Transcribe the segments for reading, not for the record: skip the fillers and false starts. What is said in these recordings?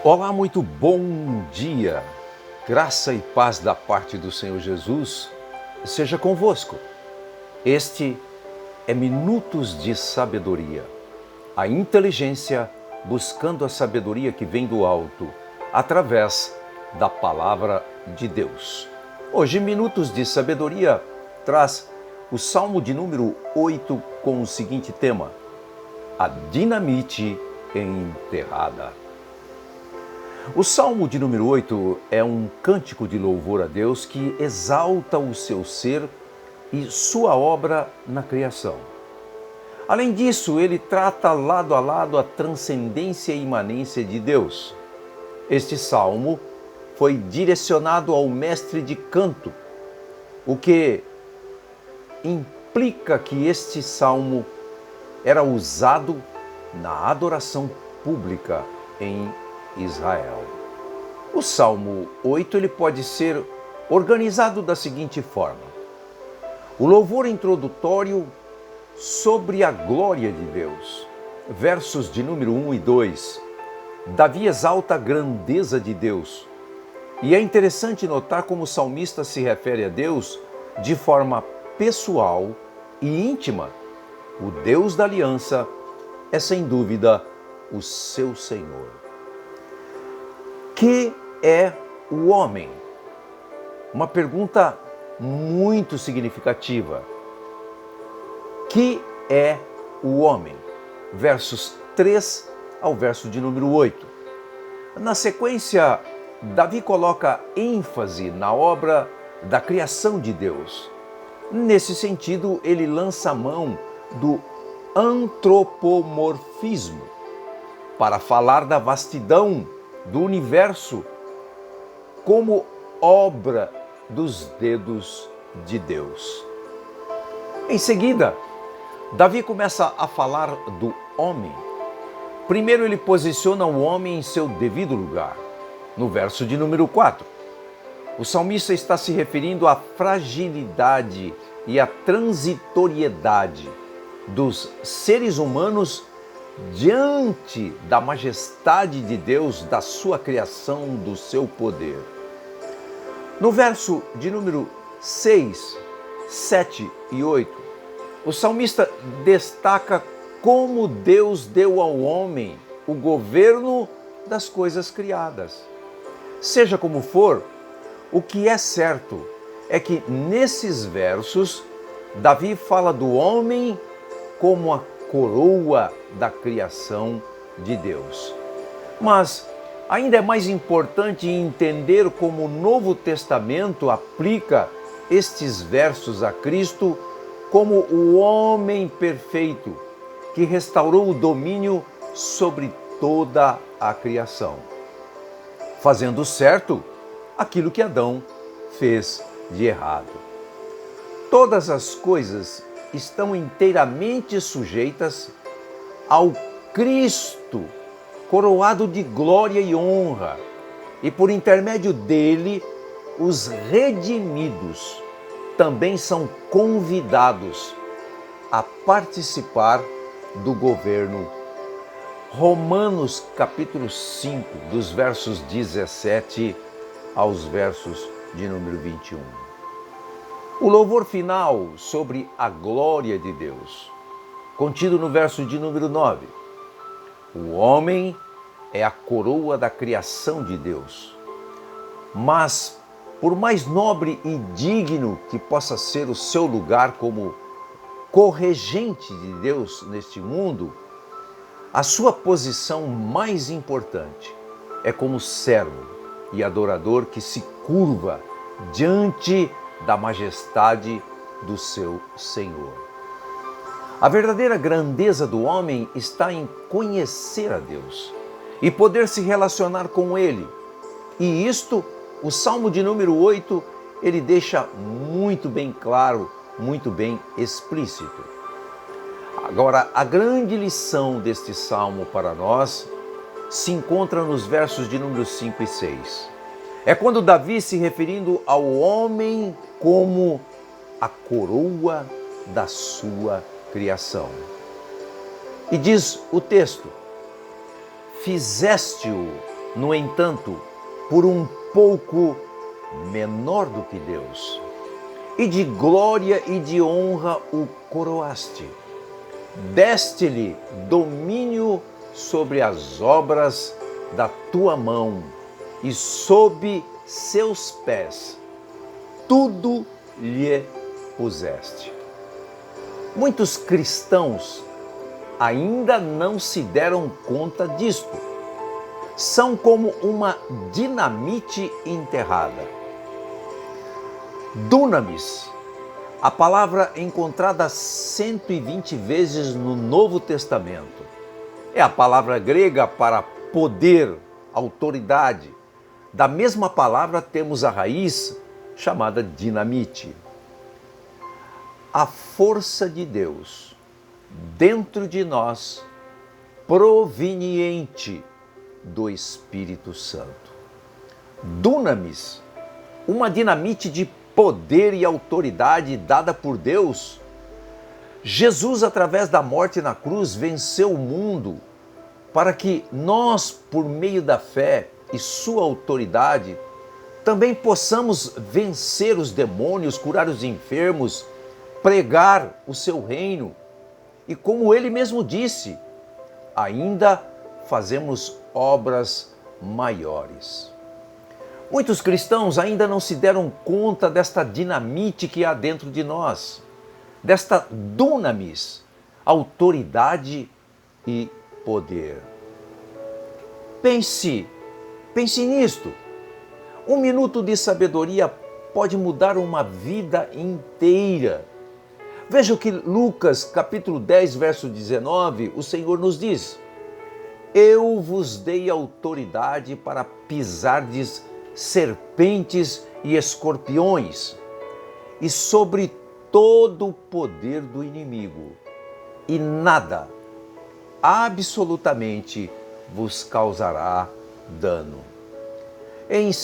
Olá, muito bom dia. Graça e paz da parte do Senhor Jesus seja convosco. Este é Minutos de Sabedoria. A inteligência buscando a sabedoria que vem do alto, através da Palavra de Deus. Hoje, Minutos de Sabedoria traz o Salmo de número 8 com o seguinte tema: a dinamite enterrada. O Salmo de número 8 é um cântico de louvor a Deus que exalta o seu ser e sua obra na criação. Além disso, ele trata lado a lado a transcendência e imanência de Deus. Este salmo foi direcionado ao mestre de canto, o que implica que este salmo era usado na adoração pública em Israel. O Salmo 8 ele pode ser organizado da seguinte forma: o louvor introdutório sobre a glória de Deus, versos de número 1 e 2. Davi exalta a grandeza de Deus. E é interessante notar como o salmista se refere a Deus de forma pessoal e íntima. O Deus da aliança é sem dúvida o seu Senhor. Que é o homem? Uma pergunta muito significativa. Que é o homem? Versos 3 ao verso de número 8. Na sequência, Davi coloca ênfase na obra da criação de Deus. Nesse sentido, ele lança mão do antropomorfismo para falar da vastidão do universo como obra dos dedos de Deus. Em seguida, Davi começa a falar do homem. Primeiro ele posiciona o homem em seu devido lugar. No verso de número 4, o salmista está se referindo à fragilidade e à transitoriedade dos seres humanos diante da majestade de Deus, da sua criação, do seu poder. No verso de número 6, 7 e 8, o salmista destaca como Deus deu ao homem o governo das coisas criadas. Seja como for, o que é certo é que nesses versos, Davi fala do homem como a coroa da criação de Deus. Mas ainda é mais importante entender como o Novo Testamento aplica estes versos a Cristo como o homem perfeito que restaurou o domínio sobre toda a criação, fazendo certo aquilo que Adão fez de errado. Todas as coisas estão inteiramente sujeitas ao Cristo, coroado de glória e honra, e por intermédio dele, os redimidos também são convidados a participar do governo. Romanos capítulo 5, dos versos 17 aos versos de número 21. O louvor final sobre a glória de Deus, contido no verso de número 9. O homem é a coroa da criação de Deus. Mas, por mais nobre e digno que possa ser o seu lugar como corregente de Deus neste mundo, a sua posição mais importante é como servo e adorador que se curva diante da majestade do seu Senhor. A verdadeira grandeza do homem está em conhecer a Deus e poder se relacionar com Ele. E isto, o Salmo de número 8, ele deixa muito bem claro, muito bem explícito. Agora, a grande lição deste Salmo para nós se encontra nos versos de número 5 e 6. É quando Davi, se referindo ao homem como a coroa da sua criação. E diz o texto: fizeste-o no entanto, por um pouco menor do que Deus, e de glória e de honra o coroaste. Deste-lhe domínio sobre as obras da tua mão, e sob seus pés tudo lhe puseste. Muitos cristãos ainda não se deram conta disto. São como uma dinamite enterrada. Dunamis, a palavra encontrada 120 vezes no Novo Testamento, é a palavra grega para poder, autoridade. Da mesma palavra temos a raiz chamada dinamite. A força de Deus dentro de nós, proveniente do Espírito Santo. Dunamis, uma dinamite de poder e autoridade dada por Deus. Jesus, através da morte na cruz, venceu o mundo para que nós, por meio da fé e sua autoridade, também possamos vencer os demônios, curar os enfermos, pregar o seu reino. E como ele mesmo disse, ainda fazemos obras maiores. Muitos cristãos ainda não se deram conta desta dinamite que há dentro de nós, desta dunamis, autoridade e poder. Pense nisto. 1 minuto de sabedoria pode mudar uma vida inteira. Veja o que Lucas, capítulo 10, verso 19, o Senhor nos diz: eu vos dei autoridade para pisardes serpentes e escorpiões, e sobre todo o poder do inimigo, e nada, absolutamente, vos causará dano. Em 2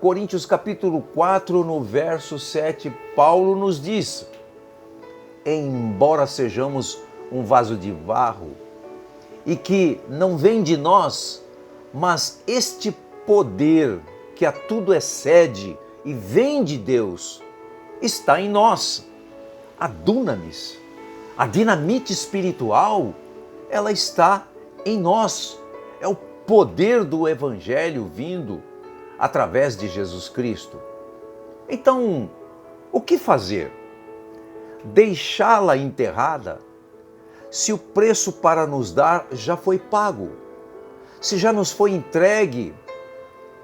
Coríntios capítulo 4, no verso 7, Paulo nos diz: embora sejamos um vaso de barro, e que não vem de nós, mas este poder que a tudo excede e vem de Deus, está em nós. A dunamis, a dinamite espiritual, ela está em nós. É o poder do Evangelho vindo através de Jesus Cristo. Então, o que fazer? Deixá-la enterrada? Se o preço para nos dar já foi pago, se já nos foi entregue,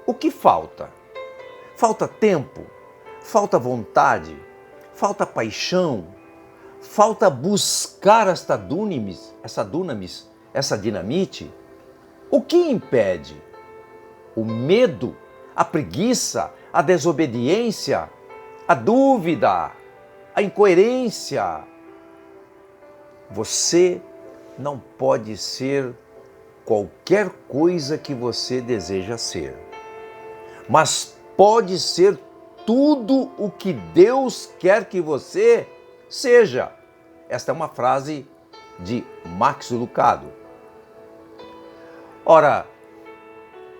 o que falta? Falta tempo, falta vontade, falta paixão, falta buscar essa dunamis, essa dinamite? O que impede? O medo, a preguiça, a desobediência, a dúvida, a incoerência. Você não pode ser qualquer coisa que você deseja ser, mas pode ser tudo o que Deus quer que você seja. Esta é uma frase de Max Lucado. Ora,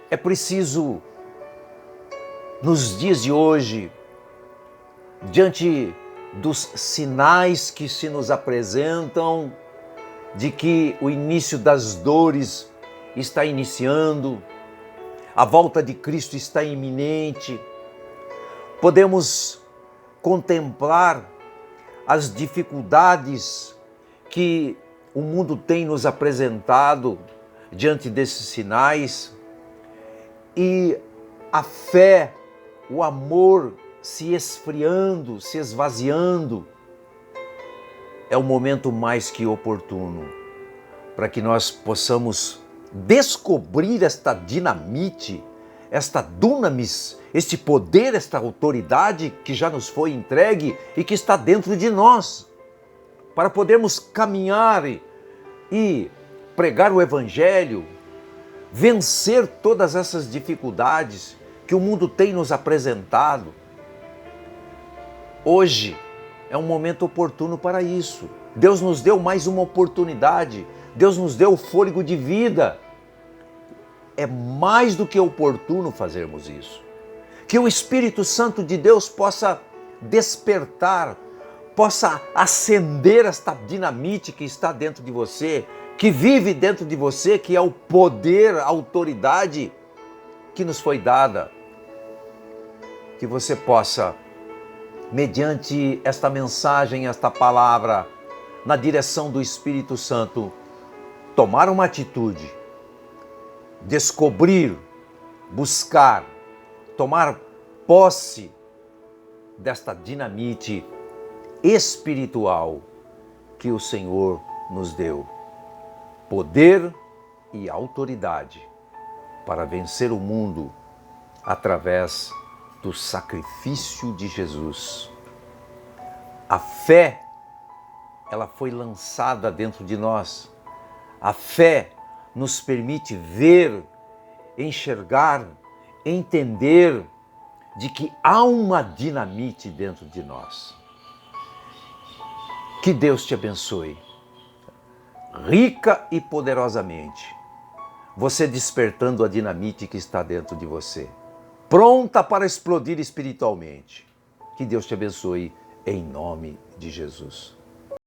é preciso, nos dias de hoje, diante dos sinais que se nos apresentam, de que o início das dores está iniciando, a volta de Cristo está iminente, podemos contemplar as dificuldades que o mundo tem nos apresentado diante desses sinais, e a fé, o amor se esfriando, se esvaziando. É o momento mais que oportuno para que nós possamos descobrir esta dinamite, esta dunamis, este poder, esta autoridade que já nos foi entregue e que está dentro de nós, para podermos caminhar e pregar o Evangelho, vencer todas essas dificuldades que o mundo tem nos apresentado. Hoje é um momento oportuno para isso. Deus nos deu mais uma oportunidade, Deus nos deu o fôlego de vida. é mais do que oportuno fazermos isso. Que o Espírito Santo de Deus possa despertar, possa acender esta dinamite que está dentro de você, que vive dentro de você, que é o poder, a autoridade que nos foi dada. Que você possa, mediante esta mensagem, esta palavra, na direção do Espírito Santo, tomar uma atitude, descobrir, buscar, tomar posse desta dinamite espiritual que o Senhor nos deu. Poder e autoridade para vencer o mundo através do sacrifício de Jesus. A fé, ela foi lançada dentro de nós. A fé nos permite ver, enxergar, entender de que há uma dinamite dentro de nós. Que Deus te abençoe, rica e poderosamente, você despertando a dinamite que está dentro de você, pronta para explodir espiritualmente. Que Deus te abençoe em nome de Jesus.